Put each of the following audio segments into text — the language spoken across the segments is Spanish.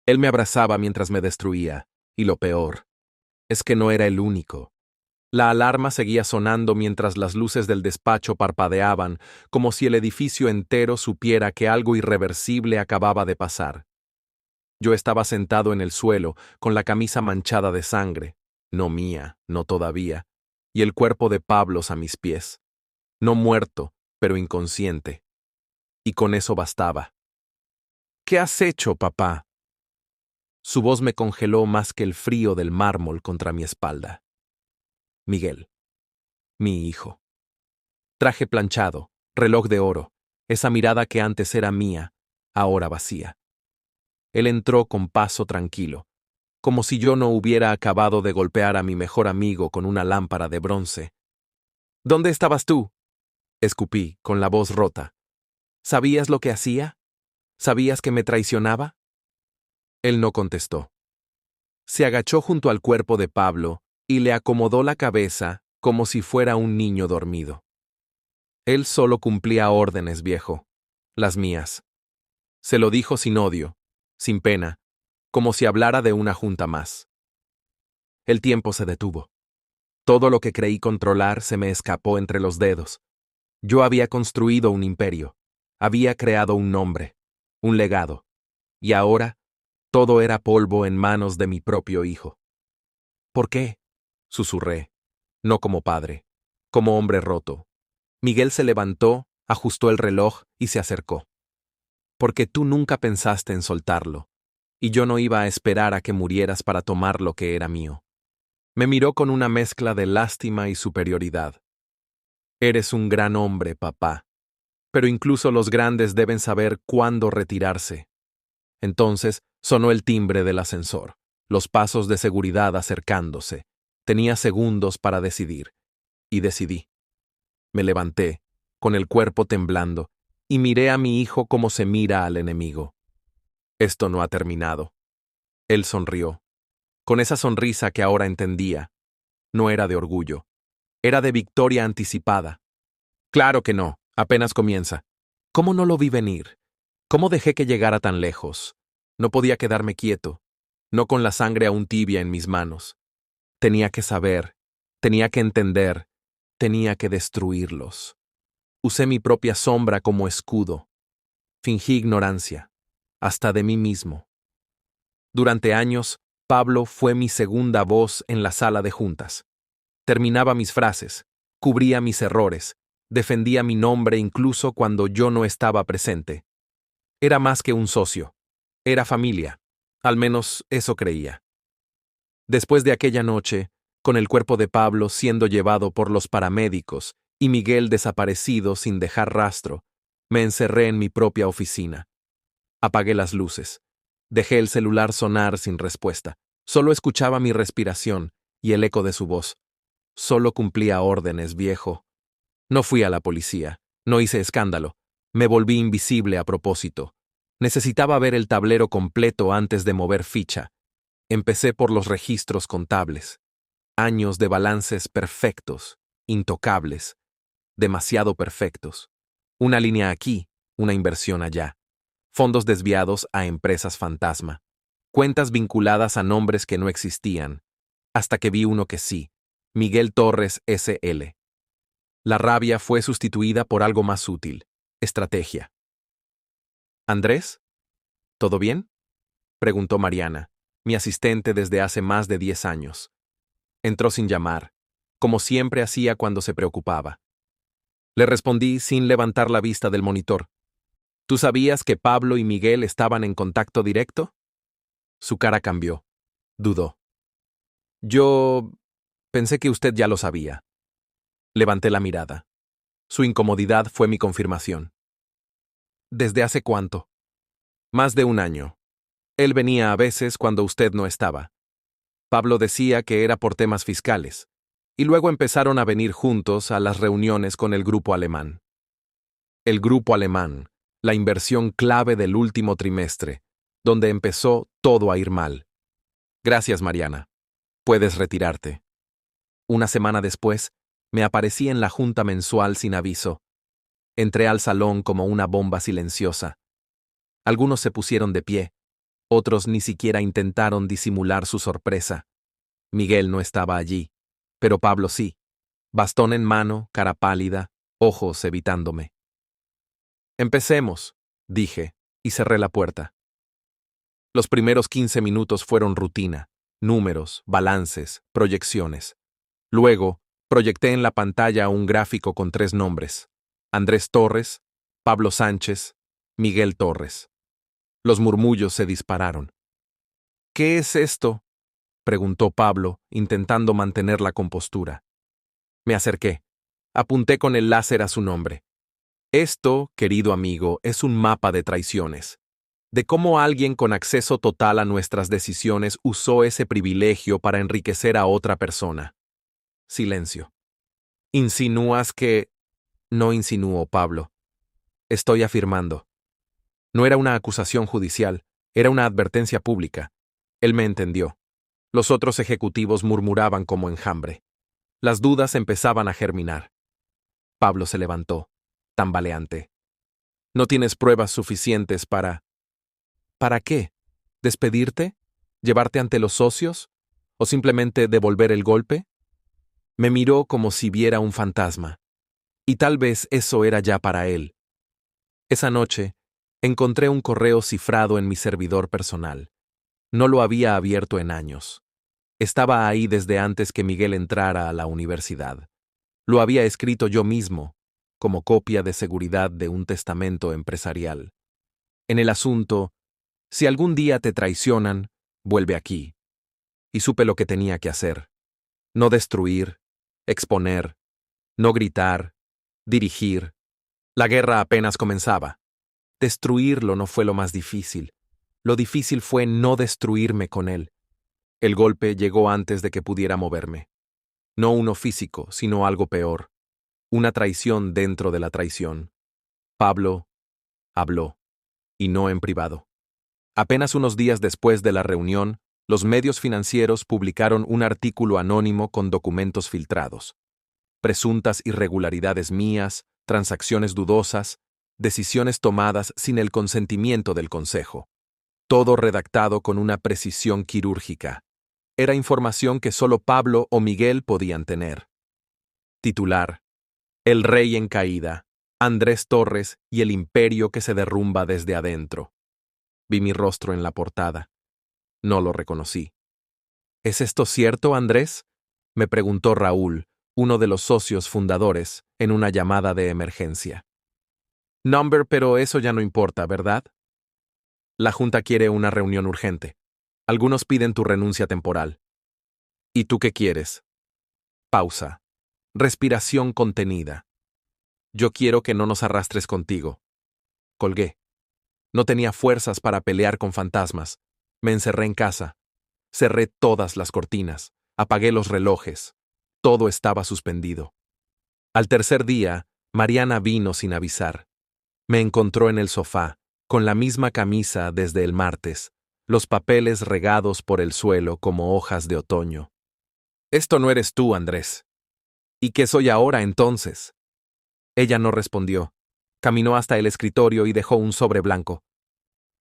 Él me abrazaba mientras me destruía, y lo peor es que no era el único. La alarma seguía sonando mientras las luces del despacho parpadeaban, como si el edificio entero supiera que algo irreversible acababa de pasar. Yo estaba sentado en el suelo, con la camisa manchada de sangre, no mía, no todavía, y el cuerpo de Pablos a mis pies. No muerto, pero inconsciente. Y con eso bastaba. ¿Qué has hecho, papá? Su voz me congeló más que el frío del mármol contra mi espalda. Miguel. Mi hijo. Traje planchado, reloj de oro, esa mirada que antes era mía, ahora vacía. Él entró con paso tranquilo, como si yo no hubiera acabado de golpear a mi mejor amigo con una lámpara de bronce. ¿Dónde estabas tú? Escupí, con la voz rota. ¿Sabías lo que hacía? ¿Sabías que me traicionaba? Él no contestó. Se agachó junto al cuerpo de Pablo y le acomodó la cabeza como si fuera un niño dormido. Él solo cumplía órdenes, viejo, las mías. Se lo dijo sin odio, sin pena, como si hablara de una junta más. El tiempo se detuvo. Todo lo que creí controlar se me escapó entre los dedos. Yo había construido un imperio, había creado un nombre, un legado, y ahora todo era polvo en manos de mi propio hijo. ¿Por qué? Susurré, no como padre, como hombre roto. Miguel se levantó, ajustó el reloj y se acercó. Porque tú nunca pensaste en soltarlo, y yo no iba a esperar a que murieras para tomar lo que era mío. Me miró con una mezcla de lástima y superioridad. Eres un gran hombre, papá, pero incluso los grandes deben saber cuándo retirarse. Entonces sonó el timbre del ascensor, los pasos de seguridad acercándose. Tenía segundos para decidir, y decidí. Me levanté, con el cuerpo temblando, y miré a mi hijo como se mira al enemigo. Esto no ha terminado. Él sonrió, con esa sonrisa que ahora entendía. No era de orgullo, era de victoria anticipada. Claro que no, apenas comienza. ¿Cómo no lo vi venir? ¿Cómo dejé que llegara tan lejos? No podía quedarme quieto, no con la sangre aún tibia en mis manos. Tenía que saber, tenía que entender, tenía que destruirlos. Usé mi propia sombra como escudo. Fingí ignorancia, hasta de mí mismo. Durante años, Pablo fue mi segunda voz en la sala de juntas. Terminaba mis frases, cubría mis errores, defendía mi nombre incluso cuando yo no estaba presente. Era más que un socio, era familia, al menos eso creía. Después de aquella noche, con el cuerpo de Pablo siendo llevado por los paramédicos y Miguel desaparecido sin dejar rastro, me encerré en mi propia oficina. Apagué las luces. Dejé el celular sonar sin respuesta. Solo escuchaba mi respiración y el eco de su voz. Solo cumplía órdenes, viejo. No fui a la policía, no hice escándalo. Me volví invisible a propósito. Necesitaba ver el tablero completo antes de mover ficha. Empecé por los registros contables. Años de balances perfectos, intocables, demasiado perfectos. Una línea aquí, una inversión allá. Fondos desviados a empresas fantasma. Cuentas vinculadas a nombres que no existían. Hasta que vi uno que sí. Miguel Torres S.L. La rabia fue sustituida por algo más útil. Estrategia. ¿Andrés? ¿Todo bien? Preguntó Mariana, mi asistente desde hace más de 10 años. Entró sin llamar, como siempre hacía cuando se preocupaba. Le respondí sin levantar la vista del monitor. ¿Tú sabías que Pablo y Miguel estaban en contacto directo? Su cara cambió. Dudó. Yo pensé que usted ya lo sabía. Levanté la mirada. Su incomodidad fue mi confirmación. ¿Desde hace cuánto? Más de un año. Él venía a veces cuando usted no estaba. Pablo decía que era por temas fiscales, y luego empezaron a venir juntos a las reuniones con el grupo alemán. El grupo alemán, la inversión clave del último trimestre, donde empezó todo a ir mal. Gracias, Mariana. Puedes retirarte. Una semana después, me aparecí en la junta mensual sin aviso. Entré al salón como una bomba silenciosa. Algunos se pusieron de pie. Otros ni siquiera intentaron disimular su sorpresa. Miguel no estaba allí, pero Pablo sí. Bastón en mano, cara pálida, ojos evitándome. Empecemos, dije, y cerré la puerta. Los primeros 15 minutos fueron rutina, números, balances, proyecciones. Luego, proyecté en la pantalla un gráfico con 3 nombres: Andrés Torres, Pablo Sánchez, Miguel Torres. Los murmullos se dispararon. ¿Qué es esto?, preguntó Pablo, intentando mantener la compostura. Me acerqué. Apunté con el láser a su nombre. Esto, querido amigo, es un mapa de traiciones. De cómo alguien con acceso total a nuestras decisiones usó ese privilegio para enriquecer a otra persona. Silencio. ¿Insinúas que...? No insinúo, Pablo. Estoy afirmando. No era una acusación judicial, era una advertencia pública. Él me entendió. Los otros ejecutivos murmuraban como enjambre. Las dudas empezaban a germinar. Pablo se levantó, tambaleante. ¿No tienes pruebas suficientes para... ¿Para qué? ¿Despedirte? ¿Llevarte ante los socios? ¿O simplemente devolver el golpe? Me miró como si viera un fantasma. Y tal vez eso era ya para él. Esa noche, encontré un correo cifrado en mi servidor personal. No lo había abierto en años. Estaba ahí desde antes que Miguel entrara a la universidad. Lo había escrito yo mismo, como copia de seguridad de un testamento empresarial. En el asunto, si algún día te traicionan, vuelve aquí. Y supe lo que tenía que hacer. No destruir, exponer, no gritar, dirigir. La guerra apenas comenzaba. Destruirlo no fue lo más difícil. Lo difícil fue no destruirme con él. El golpe llegó antes de que pudiera moverme. No uno físico, sino algo peor. Una traición dentro de la traición. Pablo habló, y no en privado. Apenas unos días después de la reunión, los medios financieros publicaron un artículo anónimo con documentos filtrados. Presuntas irregularidades mías, transacciones dudosas, decisiones tomadas sin el consentimiento del consejo. Todo redactado con una precisión quirúrgica. Era información que solo Pablo o Miguel podían tener. Titular: El rey en caída, Andrés Torres y el imperio que se derrumba desde adentro. Vi mi rostro en la portada. No lo reconocí. ¿Es esto cierto, Andrés?, me preguntó Raúl, uno de los socios fundadores, en una llamada de emergencia. Number, pero eso ya no importa, ¿verdad? La Junta quiere una reunión urgente. Algunos piden tu renuncia temporal. ¿Y tú qué quieres? Pausa. Respiración contenida. Yo quiero que no nos arrastres contigo. Colgué. No tenía fuerzas para pelear con fantasmas. Me encerré en casa. Cerré todas las cortinas. Apagué los relojes. Todo estaba suspendido. Al tercer día, Mariana vino sin avisar. Me encontró en el sofá, con la misma camisa desde el martes, los papeles regados por el suelo como hojas de otoño. Esto no eres tú, Andrés. ¿Y qué soy ahora entonces? Ella no respondió. Caminó hasta el escritorio y dejó un sobre blanco.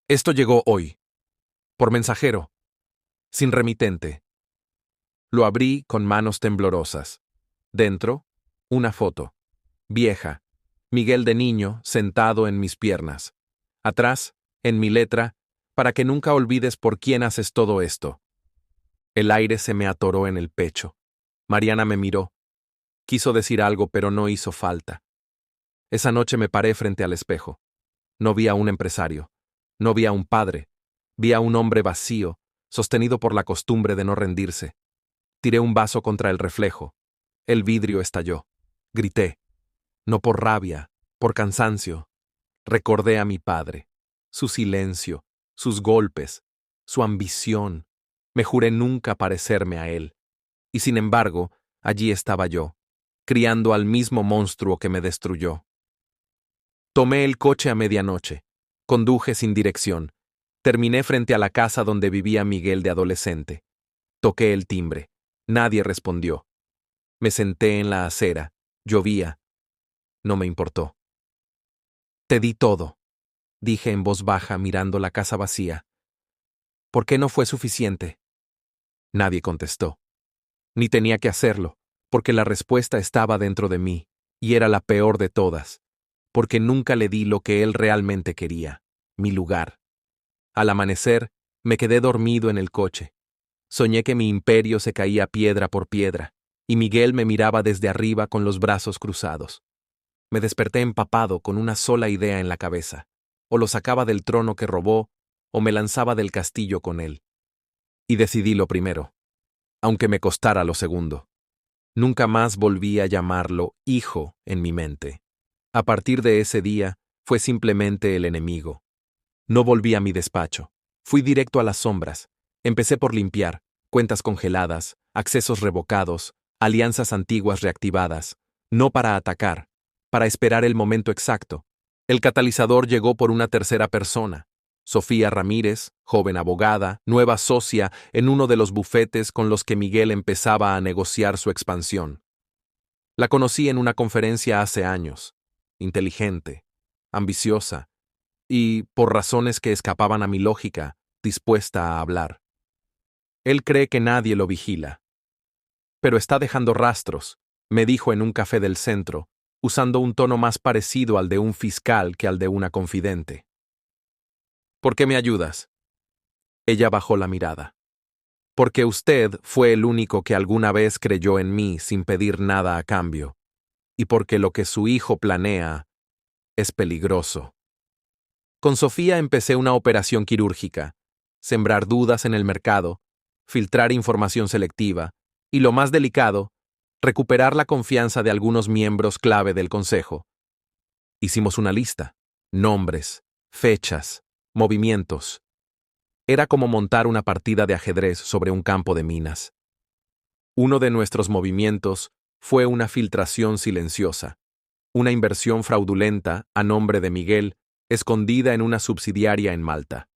Esto llegó hoy. Por mensajero. Sin remitente. Lo abrí con manos temblorosas. Dentro, una foto. Vieja. Miguel de niño, sentado en mis piernas. Atrás, en mi letra, para que nunca olvides por quién haces todo esto. El aire se me atoró en el pecho. Mariana me miró. Quiso decir algo, pero no hizo falta. Esa noche me paré frente al espejo. No vi a un empresario. No vi a un padre. Vi a un hombre vacío, sostenido por la costumbre de no rendirse. Tiré un vaso contra el reflejo. El vidrio estalló. Grité. No por rabia, por cansancio. Recordé a mi padre, su silencio, sus golpes, su ambición. Me juré nunca parecerme a él. Y sin embargo, allí estaba yo, criando al mismo monstruo que me destruyó. Tomé el coche a medianoche. Conduje sin dirección. Terminé frente a la casa donde vivía Miguel de adolescente. Toqué el timbre. Nadie respondió. Me senté en la acera. Llovía. No me importó. Te di todo, dije en voz baja mirando la casa vacía. ¿Por qué no fue suficiente? Nadie contestó. Ni tenía que hacerlo, porque la respuesta estaba dentro de mí, y era la peor de todas, porque nunca le di lo que él realmente quería, mi lugar. Al amanecer, me quedé dormido en el coche. Soñé que mi imperio se caía piedra por piedra, y Miguel me miraba desde arriba con los brazos cruzados. Me desperté empapado con una sola idea en la cabeza: o lo sacaba del trono que robó, o me lanzaba del castillo con él. Y decidí lo primero, aunque me costara lo segundo. Nunca más volví a llamarlo hijo en mi mente. A partir de ese día, fue simplemente el enemigo. No volví a mi despacho. Fui directo a las sombras. Empecé por limpiar: cuentas congeladas, accesos revocados, alianzas antiguas reactivadas. No para atacar, para esperar el momento exacto. El catalizador llegó por una tercera persona: Sofía Ramírez, joven abogada, nueva socia en uno de los bufetes con los que Miguel empezaba a negociar su expansión. La conocí en una conferencia hace años. Inteligente, ambiciosa y, por razones que escapaban a mi lógica, dispuesta a hablar. Él cree que nadie lo vigila. Pero está dejando rastros, me dijo en un café del centro, usando un tono más parecido al de un fiscal que al de una confidente. ¿Por qué me ayudas? Ella bajó la mirada. Porque usted fue el único que alguna vez creyó en mí sin pedir nada a cambio. Y porque lo que su hijo planea es peligroso. Con Sofía empecé una operación quirúrgica: sembrar dudas en el mercado, filtrar información selectiva y, lo más delicado, recuperar la confianza de algunos miembros clave del consejo. Hicimos una lista: nombres, fechas, movimientos. Era como montar una partida de ajedrez sobre un campo de minas. Uno de nuestros movimientos fue una filtración silenciosa, una inversión fraudulenta a nombre de Miguel, escondida en una subsidiaria en Malta.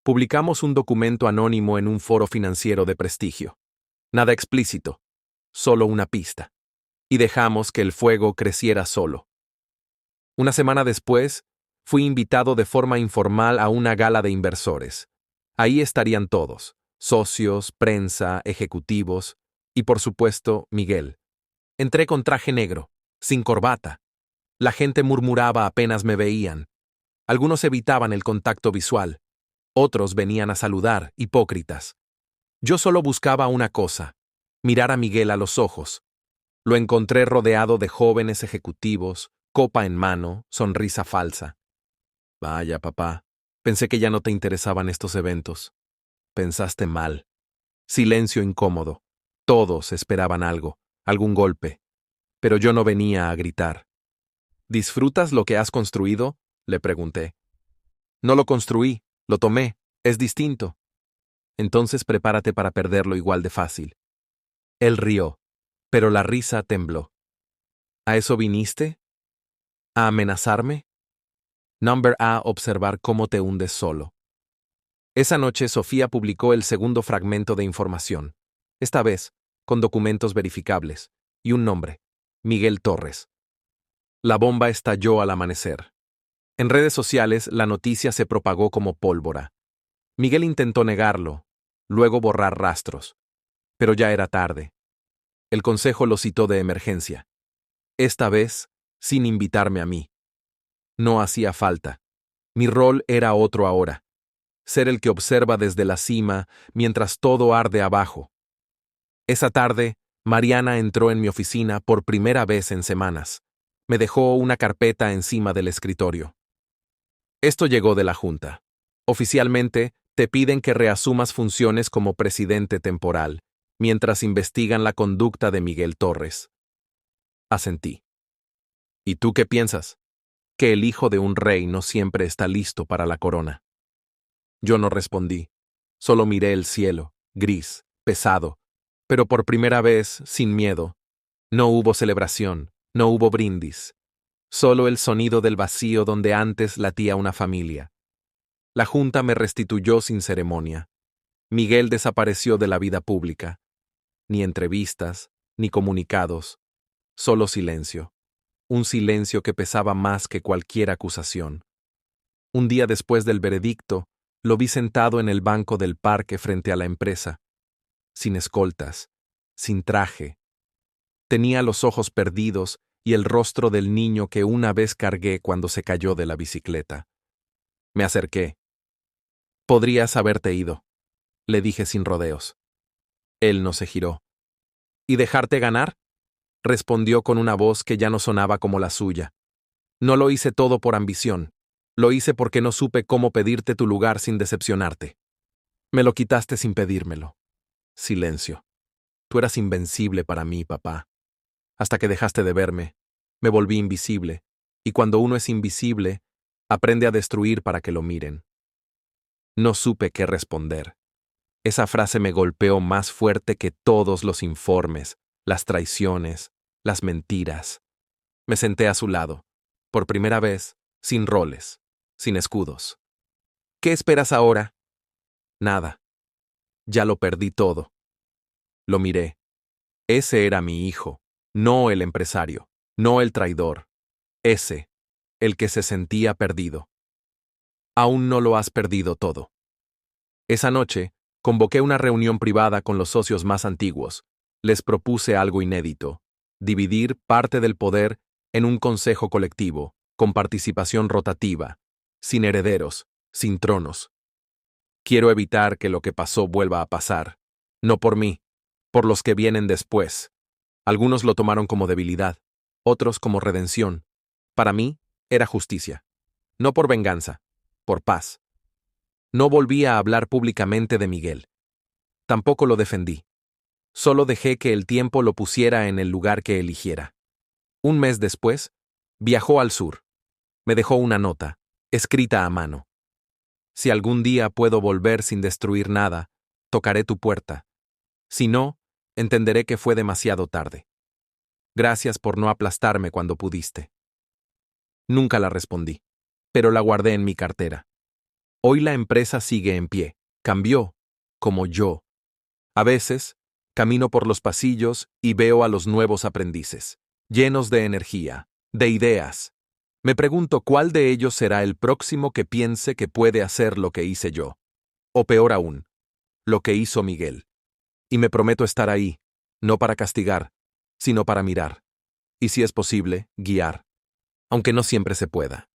Publicamos un documento anónimo en un foro financiero de prestigio. Nada explícito, solo una pista. Y dejamos que el fuego creciera solo. Una semana después, fui invitado de forma informal a una gala de inversores. Ahí estarían todos: socios, prensa, ejecutivos y, por supuesto, Miguel. Entré con traje negro, sin corbata. La gente murmuraba apenas me veían. Algunos evitaban el contacto visual. Otros venían a saludar, hipócritas. Yo solo buscaba una cosa: mirar a Miguel a los ojos. Lo encontré rodeado de jóvenes ejecutivos, copa en mano, sonrisa falsa. Vaya, papá, pensé que ya no te interesaban estos eventos. Pensaste mal. Silencio incómodo. Todos esperaban algo, algún golpe. Pero yo no venía a gritar. ¿Disfrutas lo que has construido?, le pregunté. No lo construí, lo tomé. Es distinto. Entonces prepárate para perderlo igual de fácil. Él rió, pero la risa tembló. ¿A eso viniste? ¿A amenazarme? Number A, observar cómo te hundes solo. Esa noche Sofía publicó el segundo fragmento de información, esta vez con documentos verificables, y un nombre: Miguel Torres. La bomba estalló al amanecer. En redes sociales la noticia se propagó como pólvora. Miguel intentó negarlo, luego borrar rastros. Pero ya era tarde. El consejo lo citó de emergencia. Esta vez, sin invitarme a mí. No hacía falta. Mi rol era otro ahora: ser el que observa desde la cima mientras todo arde abajo. Esa tarde, Mariana entró en mi oficina por primera vez en semanas. Me dejó una carpeta encima del escritorio. Esto llegó de la Junta. Oficialmente, te piden que reasumas funciones como presidente temporal, mientras investigan la conducta de Miguel Torres. Asentí. ¿Y tú qué piensas? Que el hijo de un rey no siempre está listo para la corona. Yo no respondí. Solo miré el cielo, gris, pesado, pero por primera vez sin miedo. No hubo celebración, no hubo brindis. Solo el sonido del vacío donde antes latía una familia. La Junta me restituyó sin ceremonia. Miguel desapareció de la vida pública. Ni entrevistas, ni comunicados. Solo silencio. Un silencio que pesaba más que cualquier acusación. Un día después del veredicto, Lo vi sentado en el banco del parque frente a la empresa, sin escoltas, sin traje. Tenía los ojos perdidos y el rostro del niño que una vez cargué cuando se cayó de la bicicleta. Me acerqué. «Podrías haberte ido», le dije sin rodeos. Él no se giró. «¿Y dejarte ganar?», respondió con una voz que ya no sonaba como la suya. «No lo hice todo por ambición. Lo hice porque no supe cómo pedirte tu lugar sin decepcionarte. Me lo quitaste sin pedírmelo». Silencio. «Tú eras invencible para mí, papá. Hasta que dejaste de verme, me volví invisible, y cuando uno es invisible, aprende a destruir para que lo miren». No supe qué responder. Esa frase me golpeó más fuerte que todos los informes, las traiciones, las mentiras. Me senté a su lado, por primera vez, sin roles, sin escudos. «¿Qué esperas ahora?». «Nada. Ya lo perdí todo». Lo miré. Ese era mi hijo, no el empresario, no el traidor. Ese, el que se sentía perdido. «Aún no lo has perdido todo». Esa noche, convoqué una reunión privada con los socios más antiguos. Les propuse algo inédito: dividir parte del poder en un consejo colectivo, con participación rotativa, sin herederos, sin tronos. Quiero evitar que lo que pasó vuelva a pasar. No por mí, por los que vienen después. Algunos lo tomaron como debilidad, otros como redención. Para mí, era justicia. No por venganza, por paz. No volví a hablar públicamente de Miguel. Tampoco lo defendí. Solo dejé que el tiempo lo pusiera en el lugar que eligiera. Un mes después, viajó al sur. Me dejó una nota, escrita a mano. «Si algún día puedo volver sin destruir nada, tocaré tu puerta. Si no, entenderé que fue demasiado tarde. Gracias por no aplastarme cuando pudiste». Nunca la respondí, pero la guardé en mi cartera. Hoy la empresa sigue en pie. Cambió, como yo. A veces, camino por los pasillos y veo a los nuevos aprendices, llenos de energía, de ideas. Me pregunto cuál de ellos será el próximo que piense que puede hacer lo que hice yo. O peor aún, lo que hizo Miguel. Y me prometo estar ahí, no para castigar, sino para mirar. Y si es posible, guiar. Aunque no siempre se pueda.